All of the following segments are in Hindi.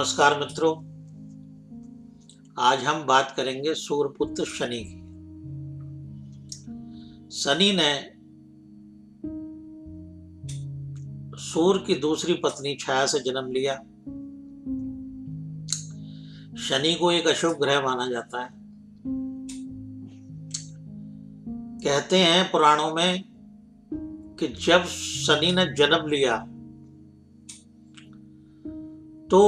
नमस्कार मित्रों, आज हम बात करेंगे सूर्यपुत्र शनि की। शनि ने सूर्य की दूसरी पत्नी छाया से जन्म लिया। शनि को एक अशुभ ग्रह माना जाता है। कहते हैं पुराणों में कि जब शनि ने जन्म लिया तो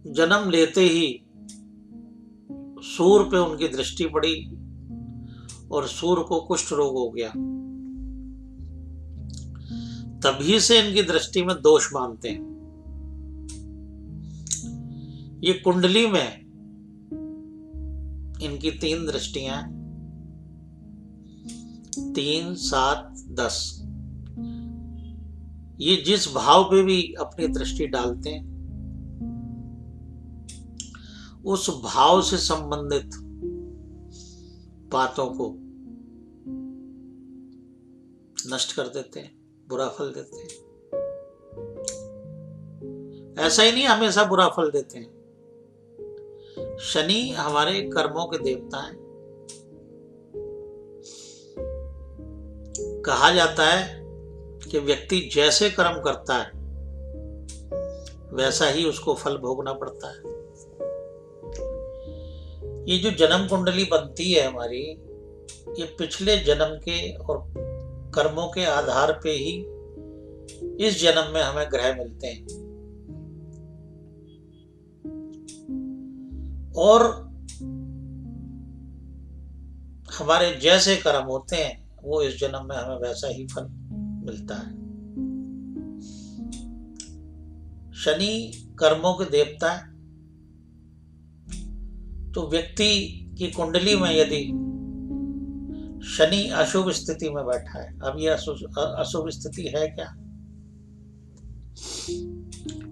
जन्म लेते ही सूर्य पे उनकी दृष्टि पड़ी और सूर्य को कुष्ठ रोग हो गया। तभी से इनकी दृष्टि में दोष मानते हैं। ये कुंडली में इनकी 3 दृष्टियां, 3, 7, 10। ये जिस भाव पे भी अपनी दृष्टि डालते हैं उस भाव से संबंधित बातों को नष्ट कर देते हैं, बुरा फल देते हैं। ऐसा ही नहीं हमेशा बुरा फल देते हैं। शनि हमारे कर्मों के देवता हैं। कहा जाता है कि व्यक्ति जैसे कर्म करता है वैसा ही उसको फल भोगना पड़ता है। ये जो जन्म कुंडली बनती है हमारी, ये पिछले जन्म के और कर्मों के आधार पे ही इस जन्म में हमें ग्रह मिलते हैं। और हमारे जैसे कर्म होते हैं वो इस जन्म में हमें वैसा ही फल मिलता है। शनि कर्मों के देवता है। तो व्यक्ति की कुंडली में यदि शनि अशुभ स्थिति में बैठा है, अब यह अशुभ स्थिति है क्या?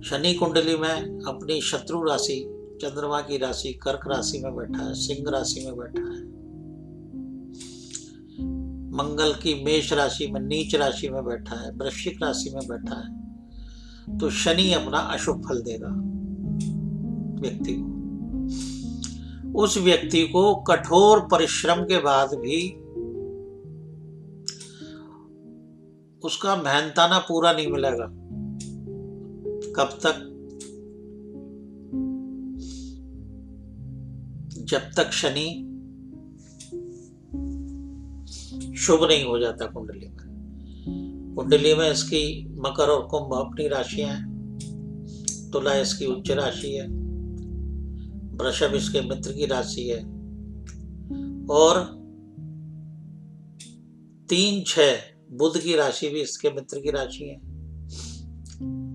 शनि कुंडली में अपनी शत्रु राशि चंद्रमा की राशि कर्क राशि में बैठा है, सिंह राशि में बैठा है, मंगल की मेष राशि में नीच राशि में बैठा है, वृश्चिक राशि में बैठा है, तो शनि अपना अशुभ फल देगा व्यक्ति को। उस व्यक्ति को कठोर परिश्रम के बाद भी उसका मेहनताना पूरा नहीं मिलेगा। कब तक? जब तक शनि शुभ नहीं हो जाता कुंडली में। कुंडली में इसकी मकर और कुंभ अपनी राशियां हैं, तुला इसकी उच्च राशि है, वृषभ इसके मित्र की राशि है, और 3, 6 बुध की राशि भी इसके मित्र की राशि है,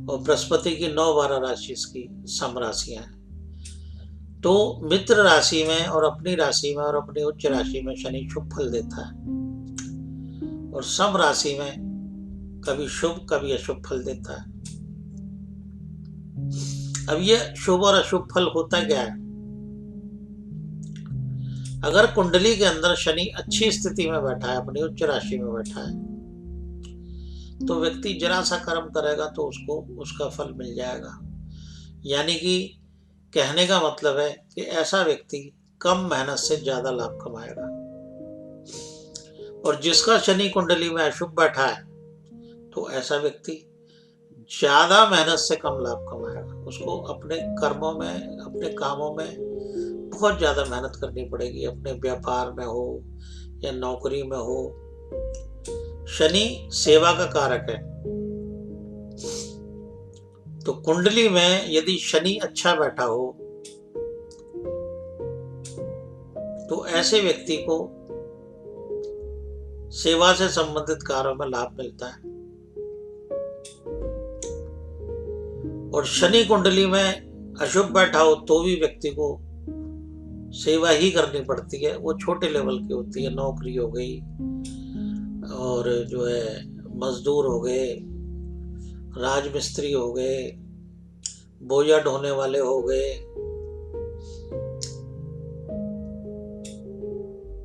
और बृहस्पति की 9, 12 राशि इसकी सम राशियां हैं। तो मित्र राशि में और अपनी राशि में और अपनी उच्च राशि में शनि शुभ फल देता है, और सम राशि में कभी शुभ कभी अशुभ फल देता है। अब यह शुभ और अशुभ फल होता क्या है? अगर कुंडली के अंदर शनि अच्छी स्थिति में बैठा है, अपनी उच्च राशि में बैठा है, तो व्यक्ति जरा सा कर्म करेगा तो उसको उसका फल मिल जाएगा। यानी कि कहने का मतलब है कि ऐसा व्यक्ति कम मेहनत से ज्यादा लाभ कमाएगा। और जिसका शनि कुंडली में अशुभ बैठा है तो ऐसा व्यक्ति ज्यादा मेहनत से कम लाभ कमाएगा। उसको अपने कर्मों में, अपने कामों में बहुत ज्यादा मेहनत करनी पड़ेगी, अपने व्यापार में हो या नौकरी में हो। शनि सेवा का कारक है। तो कुंडली में यदि शनि अच्छा बैठा हो तो ऐसे व्यक्ति को सेवा से संबंधित कार्यों में लाभ मिलता है। और शनि कुंडली में अशुभ बैठा हो तो भी व्यक्ति को सेवा ही करनी पड़ती है। वो छोटे लेवल की होती है, नौकरी हो गई और जो है मजदूर हो गए, राजमिस्त्री हो गए, बोझा ढोने वाले हो गए।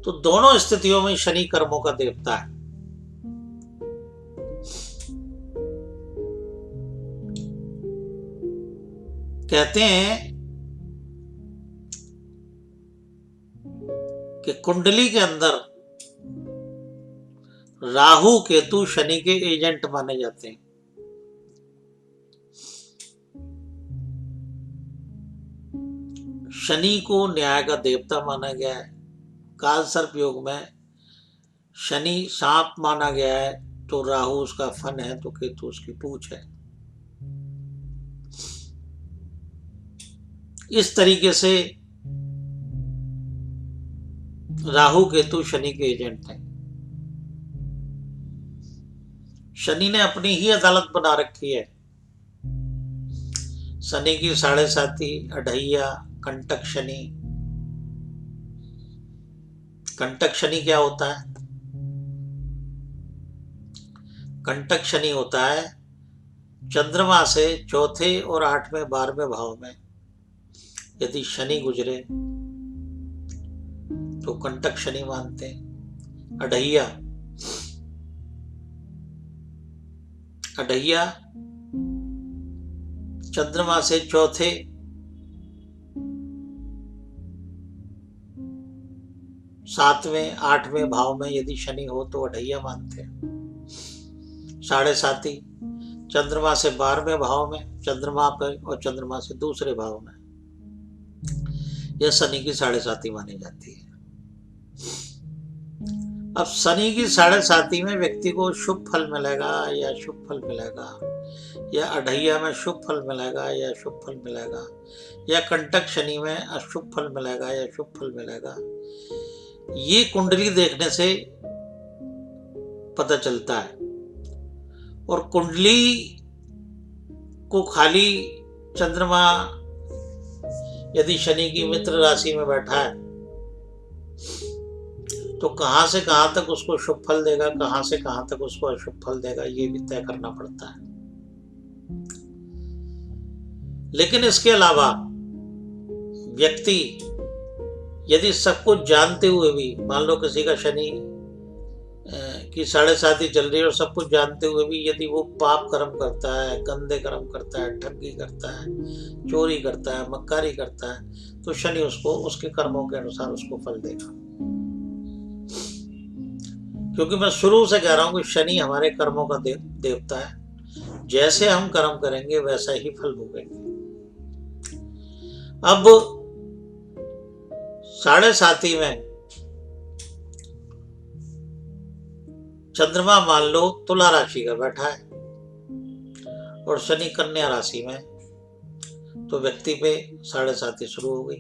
तो दोनों स्थितियों में शनि कर्मों का देवता है। कहते हैं कि कुंडली के अंदर राहु केतु शनि के एजेंट माने जाते हैं। शनि को न्याय का देवता माना गया है। काल सर्प योग में शनि सांप माना गया है, तो राहु उसका फन है, तो केतु उसकी पूंछ है। इस तरीके से राहु केतु शनि के एजेंट हैं। शनि ने अपनी ही अदालत बना रखी है। शनि की साढ़े साती, अढ़ैया, कंटक शनि। कंटक शनि क्या होता है? कंटक शनि होता है चंद्रमा से चौथे और 8वें 12वें भाव में यदि शनि गुजरे तो कंटक शनि मानते हैं। अढ़ैया, अढ़ैया चंद्रमा से चौथे 7वें 8वें भाव में यदि शनि हो तो अढ़ैया मानते हैं। साढ़े साती चंद्रमा से 12वें भाव में, चंद्रमा पर और चंद्रमा से दूसरे भाव में, यह शनि की साढ़े साती मानी जाती है। अब शनि की साढ़े साती में व्यक्ति को शुभ फल मिलेगा या शुभ फल मिलेगा, या अढ़ैया में शुभ फल मिलेगा या शुभ फल मिलेगा, या कंटक शनि में अशुभ फल मिलेगा या शुभ फल मिलेगा, ये कुंडली देखने से पता चलता है। और कुंडली को खाली चंद्रमा यदि शनि की मित्र राशि में बैठा है तो कहां से कहां तक उसको शुभ फल देगा, कहां से कहां तक उसको अशुभ फल देगा, ये भी तय करना पड़ता है। लेकिन इसके अलावा व्यक्ति यदि सब कुछ जानते हुए भी, मान लो किसी का शनि की साढ़े साती चल रही है और सब कुछ जानते हुए भी यदि वो पाप कर्म करता है, गंदे कर्म करता है, ठगी करता है, चोरी करता है, मक्कारी करता है, तो शनि उसको उसके कर्मों के अनुसार उसको फल देगा। क्योंकि मैं शुरू से कह रहा हूं कि शनि हमारे कर्मों का देवता है। जैसे हम कर्म करेंगे वैसा ही फल भोगेंगे। अब साढ़े साती में चंद्रमा मान लो तुला राशि का बैठा है और शनि कन्या राशि में, तो व्यक्ति पे साढ़े साती शुरू हो गई।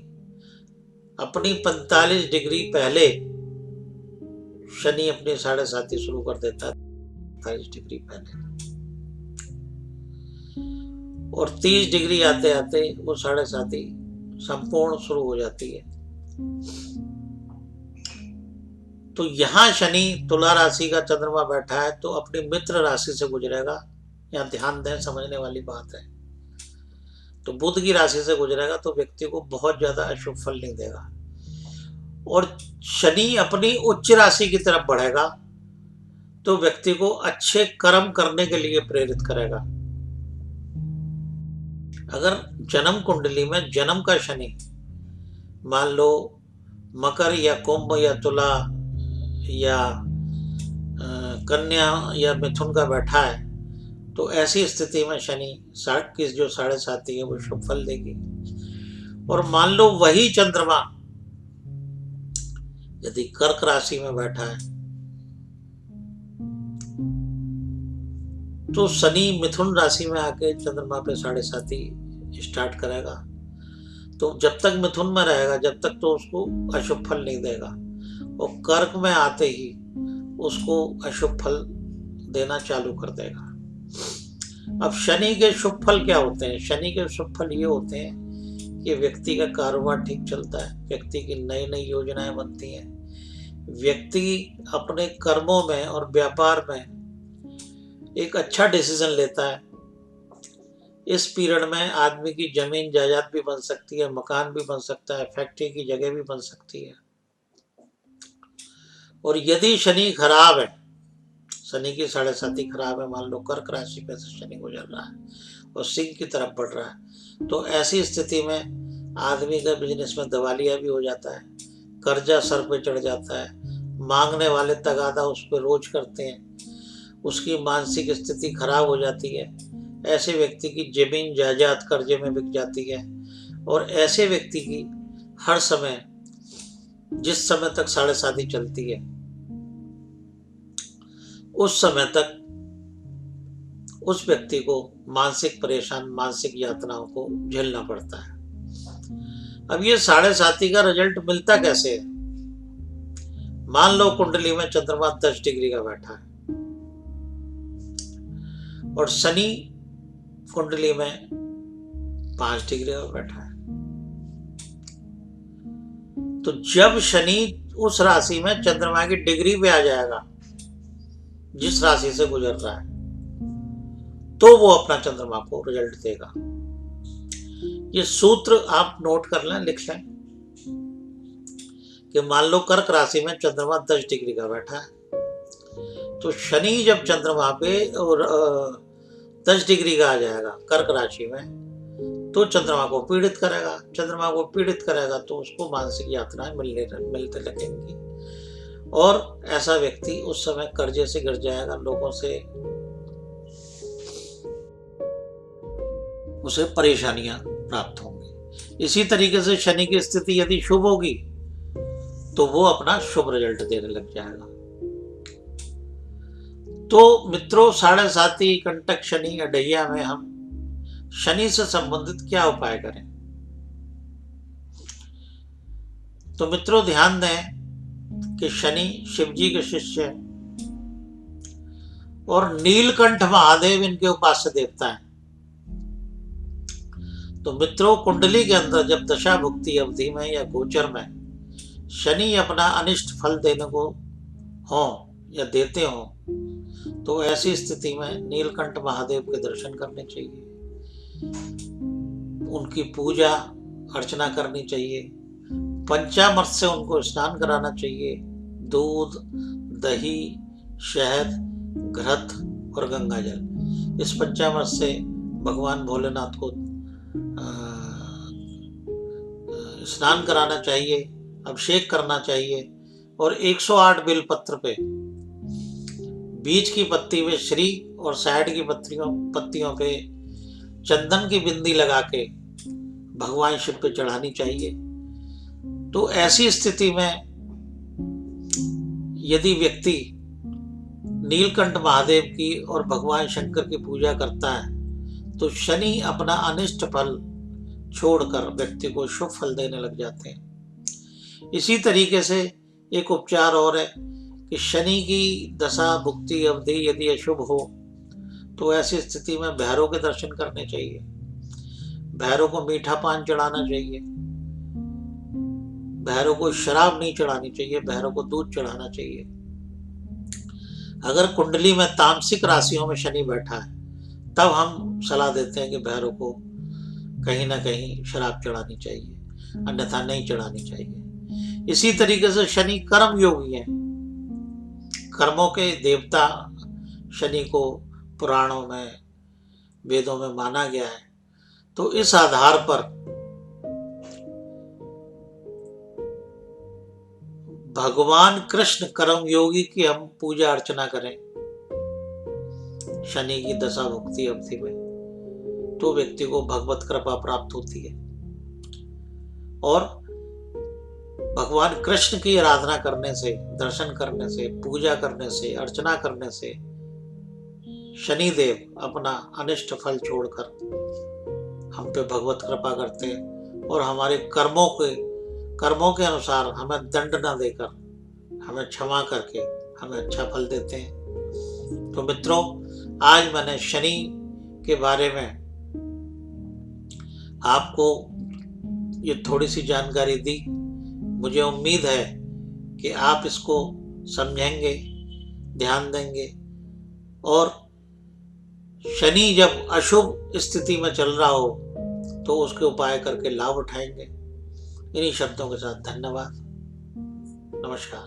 अपनी 45 डिग्री पहले शनि अपनी साढ़े साती शुरू कर देता है, 45 डिग्री पहले, और 30 डिग्री आते आते वो साढ़े साती संपूर्ण शुरू हो जाती है। तो यहां शनि तुला राशि का चंद्रमा बैठा है तो अपनी मित्र राशि से गुजरेगा। यहां ध्यान दें, समझने वाली बात है। तो बुध की राशि से गुजरेगा तो व्यक्ति को बहुत ज्यादा अशुभ फल नहीं देगा। और शनि अपनी उच्च राशि की तरफ बढ़ेगा तो व्यक्ति को अच्छे कर्म करने के लिए प्रेरित करेगा। अगर जन्म कुंडली में जन्म का शनि मान लो मकर या कुंभ या तुला या कन्या या मिथुन का बैठा है तो ऐसी स्थिति में शनि की जो साढ़े साती है वो शुभ फल देगी। और मान लो वही चंद्रमा यदि कर्क राशि में बैठा है तो शनि मिथुन राशि में आके चंद्रमा पे साढ़े साती स्टार्ट करेगा। तो जब तक मिथुन में रहेगा जब तक तो उसको अशुभ फल नहीं देगा, और कर्क में आते ही उसको अशुभ फल देना चालू कर देगा। अब शनि के शुभ फल क्या होते हैं? शनि के शुभ फल ये होते हैं कि व्यक्ति का कारोबार ठीक चलता है, व्यक्ति की नई नई योजनाएं बनती हैं, व्यक्ति अपने कर्मों में और व्यापार में एक अच्छा डिसीजन लेता है। इस पीरियड में आदमी की जमीन जायदाद भी बन सकती है, मकान भी बन सकता है, फैक्ट्री की जगह भी बन सकती है। और यदि शनि खराब है शनि की 7.5 खराब है, मान लो कर्क राशि पे से शनि गुजर रहा है और सिंह की तरफ बढ़ रहा है, तो ऐसी स्थिति में आदमी का बिजनेस में दिवालिया भी हो जाता है, कर्जा सर पे चढ़ जाता है, मांगने वाले तगादा उस पर रोज करते हैं, उसकी मानसिक स्थिति खराब हो जाती है। ऐसे व्यक्ति की जमीन जायदाद कर्जे में बिक जाती है और ऐसे व्यक्ति की हर समय, जिस समय तक 7.5 चलती है उस समय तक उस व्यक्ति को मानसिक यातनाओं को झेलना पड़ता है। अब ये 7.5 का रिजल्ट मिलता कैसे है? मान लो कुंडली में चंद्रमा 10 डिग्री का बैठा है और शनि कुंडली में 5 डिग्री का बैठा है, तो जब शनि उस राशि में चंद्रमा की डिग्री पे आ जाएगा जिस राशि से गुजर रहा है, तो वो अपना चंद्रमा को रिजल्ट देगा। ये सूत्र आप नोट कर लें, लिख लें कि मान लो कर्क राशि में चंद्रमा 10 डिग्री का बैठा है, तो शनि जब चंद्रमा पे और 10 डिग्री का आ जाएगा कर्क राशि में, तो चंद्रमा को पीड़ित करेगा। चंद्रमा को पीड़ित करेगा तो उसको मानसिक यातनाएं मिलते लगेंगी और ऐसा व्यक्ति उस समय कर्जे से गिर जाएगा, लोगों से उसे परेशानियां प्राप्त होंगी। इसी तरीके से शनि की स्थिति यदि शुभ होगी तो वो अपना शुभ रिजल्ट देने लग जाएगा। तो मित्रों, 7.5 कंटक शनि अडैया में हम शनि से संबंधित क्या उपाय करें? तो मित्रों ध्यान दें कि शनि शिव जी के शिष्य है और नीलकंठ महादेव इनके उपास्य देवता हैं। तो मित्रों, कुंडली के अंदर जब दशा भुक्ति अवधि में या गोचर में शनि अपना अनिष्ट फल देने को हो या देते हो, तो ऐसी स्थिति में नीलकंठ महादेव के दर्शन करने चाहिए, उनकी पूजा अर्चना करनी चाहिए, पंचामृत से उनको स्नान कराना चाहिए, दूध, दही, शहद, घृत और गंगा जल, इस पंचामृत से भगवान भोलेनाथ को स्नान कराना चाहिए, अभिषेक करना चाहिए और 108 बेलपत्र पे बीच की पत्ती में श्री और साइड की पत्तियों पे चंदन की बिंदी लगा के भगवान शिव पे चढ़ानी चाहिए। तो ऐसी स्थिति में यदि व्यक्ति नीलकंठ महादेव की और भगवान शंकर की पूजा करता है तो शनि अपना अनिष्ट फल छोड़कर व्यक्ति को शुभ फल देने लग जाते हैं। इसी तरीके से एक उपचार और है कि शनि की दशा भुक्ति अवधि यदि अशुभ हो तो ऐसी स्थिति में भैरव के दर्शन करने चाहिए, भैरव को मीठा पान चढ़ाना चाहिए, भैरव को शराब नहीं चढ़ानी चाहिए, भैरव को दूध चढ़ाना चाहिए। अगर कुंडली में तामसिक राशियों में शनि बैठा है तब हम सलाह देते हैं कि भैरव को कहीं ना कहीं शराब चढ़ानी चाहिए, अन्यथा नहीं चढ़ानी चाहिए। इसी तरीके से शनि कर्म योगी है, कर्मों के देवता शनि को पुराणों में, वेदों में माना गया है। तो इस आधार पर भगवान कृष्ण कर्म योगी की हम पूजा अर्चना करें शनि की दशा भुक्ति अवधि में, तो व्यक्ति को भगवत कृपा प्राप्त होती है और भगवान कृष्ण की आराधना करने से, दर्शन करने से, पूजा करने से, अर्चना करने से शनि देव अपना अनिष्ट फल छोड़कर हम पे भगवत कृपा करते हैं और हमारे कर्मों के अनुसार हमें दंड न देकर हमें क्षमा करके हमें अच्छा फल देते हैं। तो मित्रों, आज मैंने शनि के बारे में आपको ये थोड़ी सी जानकारी दी। मुझे उम्मीद है कि आप इसको समझेंगे, ध्यान देंगे और शनि जब अशुभ स्थिति में चल रहा हो तो उसके उपाय करके लाभ उठाएंगे। इन्हीं शब्दों के साथ धन्यवाद, नमस्कार।